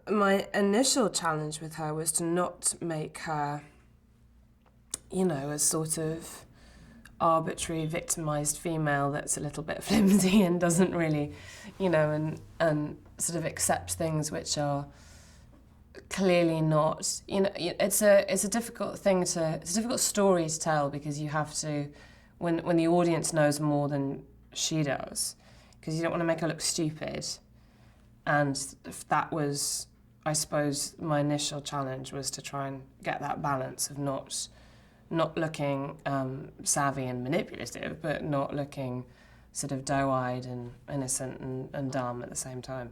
my initial challenge with her was to not make her, you know, a sort of arbitrary, victimised female that's a little bit flimsy and doesn't really, you know, and sort of accepts things which are clearly not, you know, it's a difficult thing to, it's a difficult story to tell because you have to, when the audience knows more than she does, because you don't want to make her look stupid. And that was, I suppose, my initial challenge was to try and get that balance of not looking savvy and manipulative, but not looking sort of doe-eyed and innocent and dumb at the same time.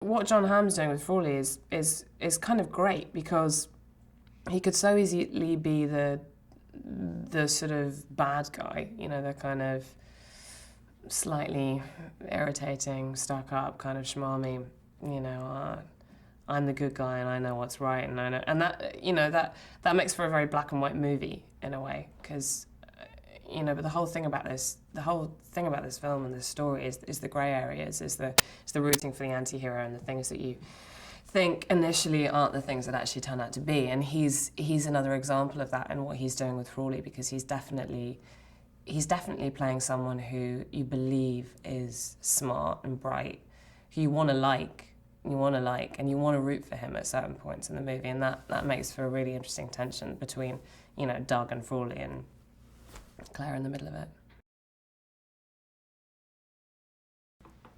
What John Hamm's doing with Frawley is kind of great because he could so easily be the sort of bad guy, you know, the kind of slightly irritating, stuck up, kind of schmarmy, you know, I'm the good guy and I know what's right and I know, and that, you know, that makes for a very black and white movie in a way, because, you know, but the whole thing about this film and this story is the grey areas, is the rooting for the anti-hero and the things that you think initially aren't the things that actually turn out to be. And he's another example of that in what he's doing with Frawley, because he's definitely playing someone who you believe is smart and bright, who you want to like, and you want to root for him at certain points in the movie, and that makes for a really interesting tension between, you know, Doug and Frawley and Claire in the middle of it.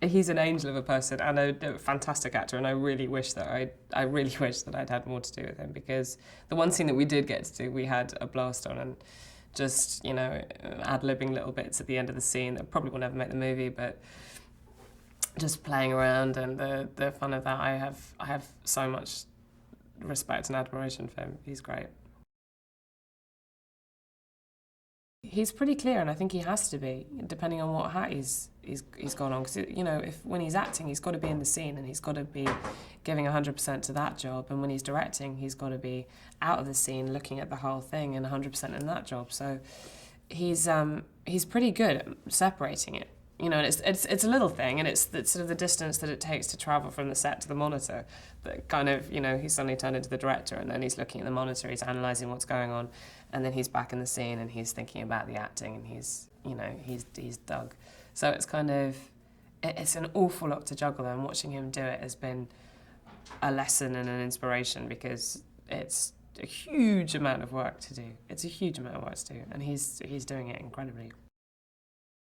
He's an angel of a person and a fantastic actor, and I really wish that I'd had more to do with him, because the one scene that we did get to do, we had a blast on, and just, you know, ad-libbing little bits at the end of the scene that probably will never make the movie, but just playing around and the fun of that, I have so much respect and admiration for him. He's great. He's pretty clear, and I think he has to be, depending on what hat he's gone on. Because, you know, when he's acting, he's got to be in the scene and he's got to be giving 100% to that job. And when he's directing, he's got to be out of the scene, looking at the whole thing, and 100% in that job. So he's pretty good at separating it. You know, and it's a little thing, and it's sort of the distance that it takes to travel from the set to the monitor that kind of, you know, he's suddenly turned into the director, and then he's looking at the monitor, he's analysing what's going on, and then he's back in the scene and he's thinking about the acting, and he's, you know, he's Doug. So it's kind of, it's an awful lot to juggle, and watching him do it has been a lesson and an inspiration, because it's a huge amount of work to do. It's a huge amount of work to do, and he's doing it incredibly.